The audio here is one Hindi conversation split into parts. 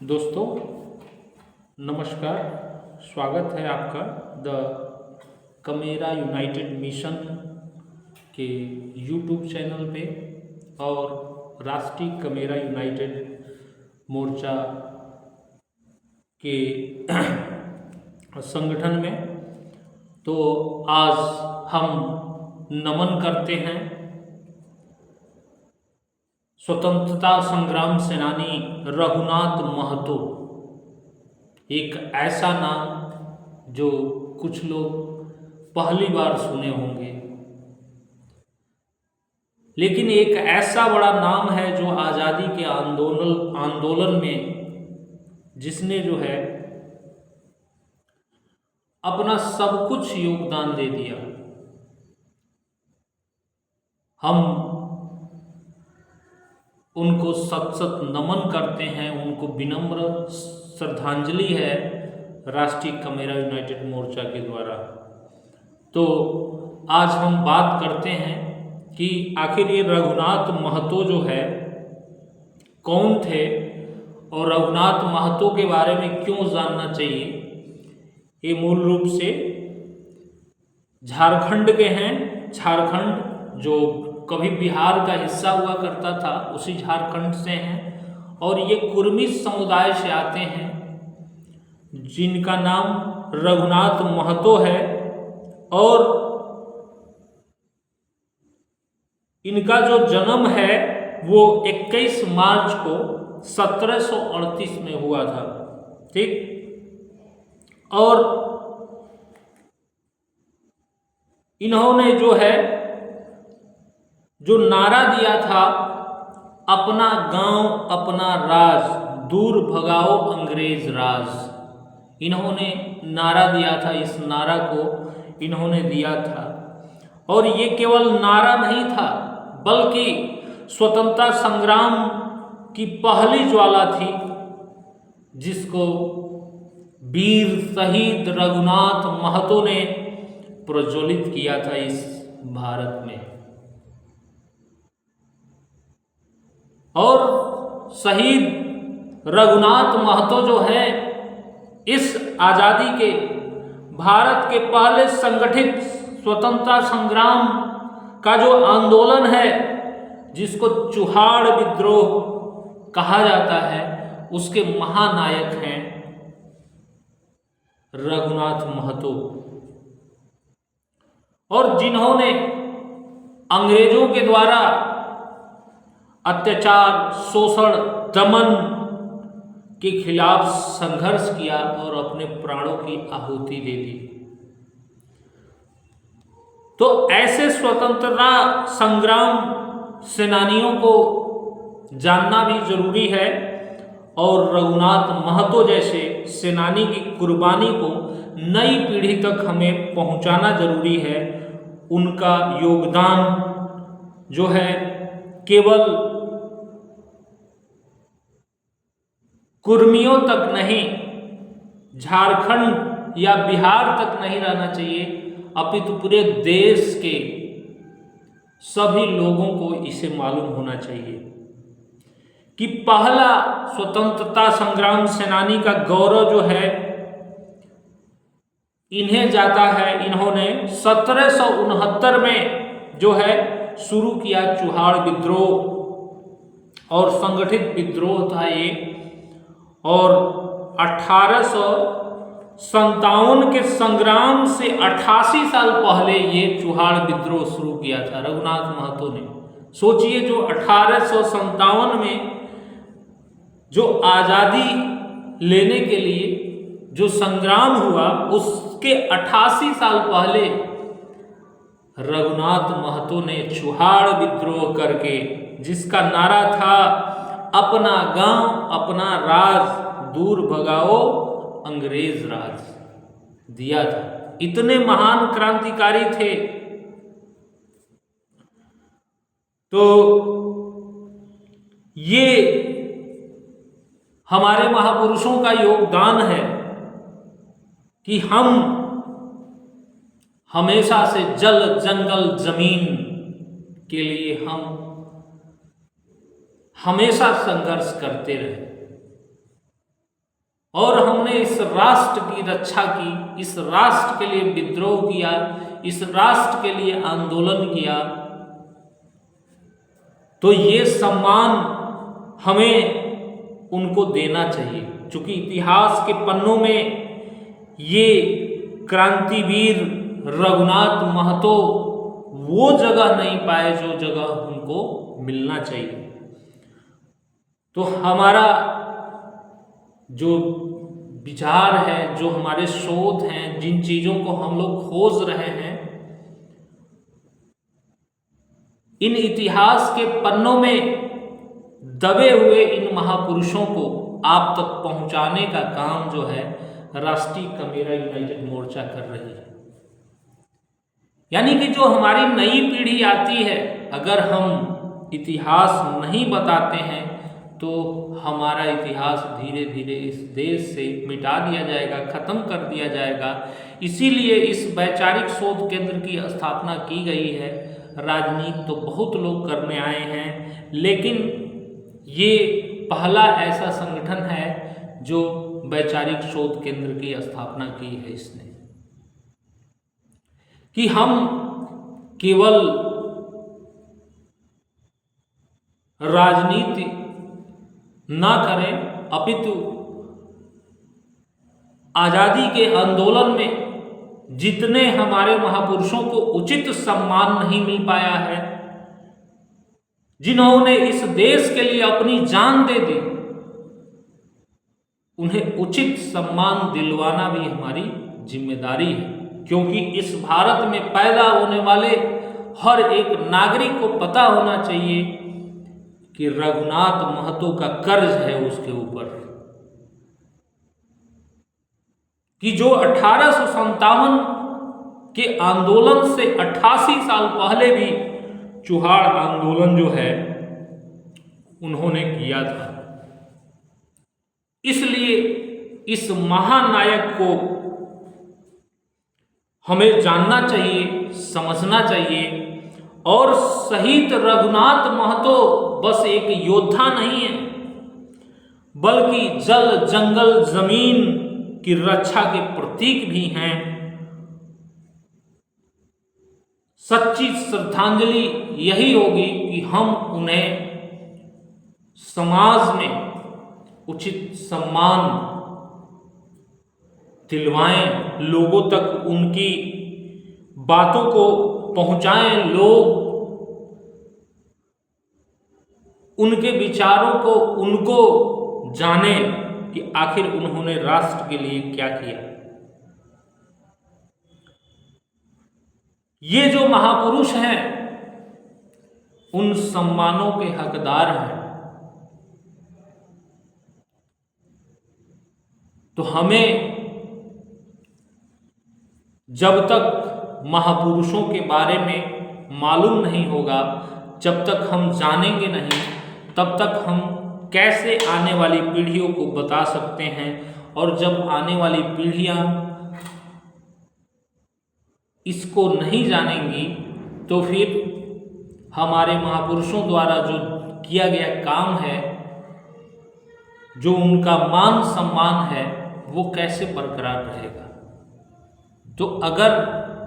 दोस्तों नमस्कार। स्वागत है आपका द कमेरा यूनाइटेड मिशन के यूट्यूब चैनल पे और राष्ट्रीय कमेरा यूनाइटेड मोर्चा के संगठन में। तो आज हम नमन करते हैं स्वतंत्रता संग्राम सेनानी रघुनाथ महतो। एक ऐसा नाम जो कुछ लोग पहली बार सुने होंगे, लेकिन एक ऐसा बड़ा नाम है जो आज़ादी के आंदोलन में जिसने जो है अपना सब कुछ योगदान दे दिया। हम उनको सत सत नमन करते हैं, उनको विनम्र श्रद्धांजलि है राष्ट्रीय कमेरा यूनाइटेड मोर्चा के द्वारा। तो आज हम बात करते हैं कि आखिर ये रघुनाथ महतो जो है कौन थे और रघुनाथ महतो के बारे में क्यों जानना चाहिए। ये मूल रूप से झारखंड के हैं। झारखंड जो कभी बिहार का हिस्सा हुआ करता था उसी झारखंड से हैं और ये कुर्मी समुदाय से आते हैं जिनका नाम रघुनाथ महतो है। और इनका जो जन्म है वो 21 मार्च को 1738 में हुआ था। ठीक। और इन्होंने जो है जो नारा दिया था, अपना गांव अपना राज, दूर भगाओ अंग्रेज राज, इन्होंने नारा दिया था। इस नारा को इन्होंने दिया था और ये केवल नारा नहीं था बल्कि स्वतंत्रता संग्राम की पहली ज्वाला थी जिसको वीर शहीद रघुनाथ महतो ने प्रज्वलित किया था इस भारत में। और शहीद रघुनाथ महतो जो है इस आज़ादी के भारत के पहले संगठित स्वतंत्रता संग्राम का जो आंदोलन है जिसको चुहाड़ विद्रोह कहा जाता है, उसके महानायक हैं रघुनाथ महतो। और जिन्होंने अंग्रेजों के द्वारा अत्याचार, शोषण, दमन के खिलाफ संघर्ष किया और अपने प्राणों की आहुति दे दी। तो ऐसे स्वतंत्रता संग्राम सेनानियों को जानना भी जरूरी है और रघुनाथ महतो जैसे सेनानी की कुर्बानी को नई पीढ़ी तक हमें पहुंचाना जरूरी है। उनका योगदान जो है केवल कुर्मियों तक नहीं, झारखंड या बिहार तक नहीं रहना चाहिए, अपितु पूरे देश के सभी लोगों को इसे मालूम होना चाहिए कि पहला स्वतंत्रता संग्राम सेनानी का गौरव जो है इन्हें जाता है। इन्होंने 1769 में जो है शुरू किया चुहाड़ विद्रोह और संगठित विद्रोह था ये। और 1857 के संग्राम से 88 साल पहले ये चुहाड़ विद्रोह शुरू किया था रघुनाथ महतो ने। सोचिए जो 1857 में जो आज़ादी लेने के लिए जो संग्राम हुआ उसके 88 साल पहले रघुनाथ महतो ने चुहाड़ विद्रोह करके, जिसका नारा था अपना गांव अपना राज, दूर भगाओ अंग्रेज राज, दिया था। इतने महान क्रांतिकारी थे। तो ये हमारे महापुरुषों का योगदान है कि हम हमेशा से जल जंगल जमीन के लिए हम हमेशा संघर्ष करते रहे। और हमने इस राष्ट्र की रक्षा की, इस राष्ट्र के लिए विद्रोह किया, इस राष्ट्र के लिए आंदोलन किया, तो ये सम्मान हमें उनको देना चाहिए। क्योंकि इतिहास के पन्नों में ये क्रांतिवीर रघुनाथ महतो वो जगह नहीं पाए जो जगह उनको मिलना चाहिए। तो हमारा जो विचार है, जो हमारे शोध हैं, जिन चीजों को हम लोग खोज रहे हैं, इन इतिहास के पन्नों में दबे हुए इन महापुरुषों को आप तक पहुंचाने का काम जो है राष्ट्रीय कमेरा यूनाइटेड मोर्चा कर रही है। यानी कि जो हमारी नई पीढ़ी आती है, अगर हम इतिहास नहीं बताते हैं तो हमारा इतिहास धीरे धीरे इस देश से मिटा दिया जाएगा, खत्म कर दिया जाएगा। इसीलिए इस वैचारिक शोध केंद्र की स्थापना की गई है। राजनीति तो बहुत लोग करने आए हैं, लेकिन ये पहला ऐसा संगठन है जो वैचारिक शोध केंद्र की स्थापना की है इसने, कि हम केवल राजनीति ना करें, अपितु आजादी के आंदोलन में जितने हमारे महापुरुषों को उचित सम्मान नहीं मिल पाया है, जिन्होंने इस देश के लिए अपनी जान दे दी, उन्हें उचित सम्मान दिलवाना भी हमारी जिम्मेदारी है। क्योंकि इस भारत में पैदा होने वाले हर एक नागरिक को पता होना चाहिए कि रघुनाथ महतो का कर्ज है उसके ऊपर, कि जो 1857 के आंदोलन से 88 साल पहले भी चुहाड़ आंदोलन जो है उन्होंने किया था। इसलिए इस महानायक को हमें जानना चाहिए, समझना चाहिए। और शहीद रघुनाथ महतो बस एक योद्धा नहीं है, बल्कि जल जंगल जमीन की रक्षा के प्रतीक भी हैं। सच्ची श्रद्धांजलि यही होगी कि हम उन्हें समाज में उचित सम्मान दिलवाएं, लोगों तक उनकी बातों को पहुंचाएं, लोग उनके विचारों को उनको जानें कि आखिर उन्होंने राष्ट्र के लिए क्या किया। ये जो महापुरुष हैं उन सम्मानों के हकदार हैं। तो हमें जब तक महापुरुषों के बारे में मालूम नहीं होगा, जब तक हम जानेंगे नहीं, तब तक हम कैसे आने वाली पीढ़ियों को बता सकते हैं। और जब आने वाली पीढ़ियां इसको नहीं जानेंगी तो फिर हमारे महापुरुषों द्वारा जो किया गया काम है, जो उनका मान सम्मान है, वो कैसे बरकरार रहेगा। तो अगर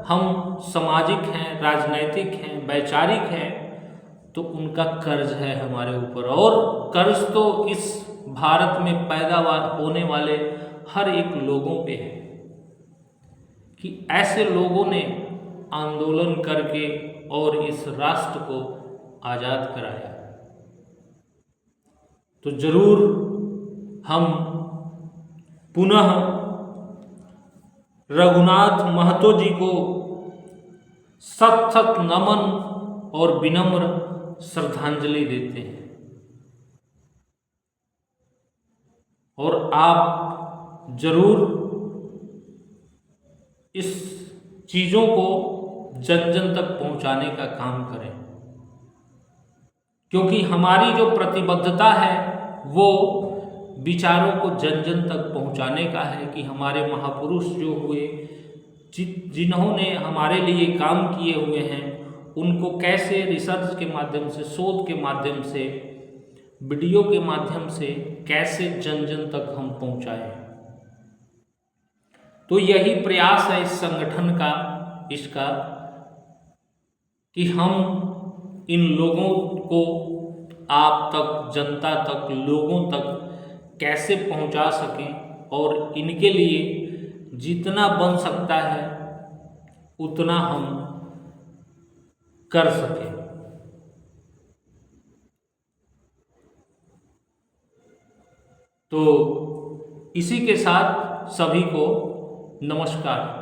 हम सामाजिक हैं, राजनैतिक हैं, वैचारिक हैं, तो उनका कर्ज है हमारे ऊपर। और कर्ज तो इस भारत में पैदा होने वाले हर एक लोगों पे है कि ऐसे लोगों ने आंदोलन करके और इस राष्ट्र को आज़ाद कराया। तो जरूर हम पुनः रघुनाथ महतो जी को सत सत नमन और विनम्र श्रद्धांजलि देते हैं। और आप जरूर इस चीज़ों को जन जन तक पहुंचाने का काम करें, क्योंकि हमारी जो प्रतिबद्धता है वो विचारों को जन जन तक पहुंचाने का है कि हमारे महापुरुष जो हुए, जिन्होंने हमारे लिए काम किए हुए हैं, उनको कैसे रिसर्च के माध्यम से, शोध के माध्यम से, वीडियो के माध्यम से कैसे जन जन तक हम पहुंचाएं। तो यही प्रयास है इस संगठन का, इसका, कि हम इन लोगों को आप तक, जनता तक, लोगों तक कैसे पहुंचा सकें और इनके लिए जितना बन सकता है उतना हम कर सकें। तो इसी के साथ सभी को नमस्कार।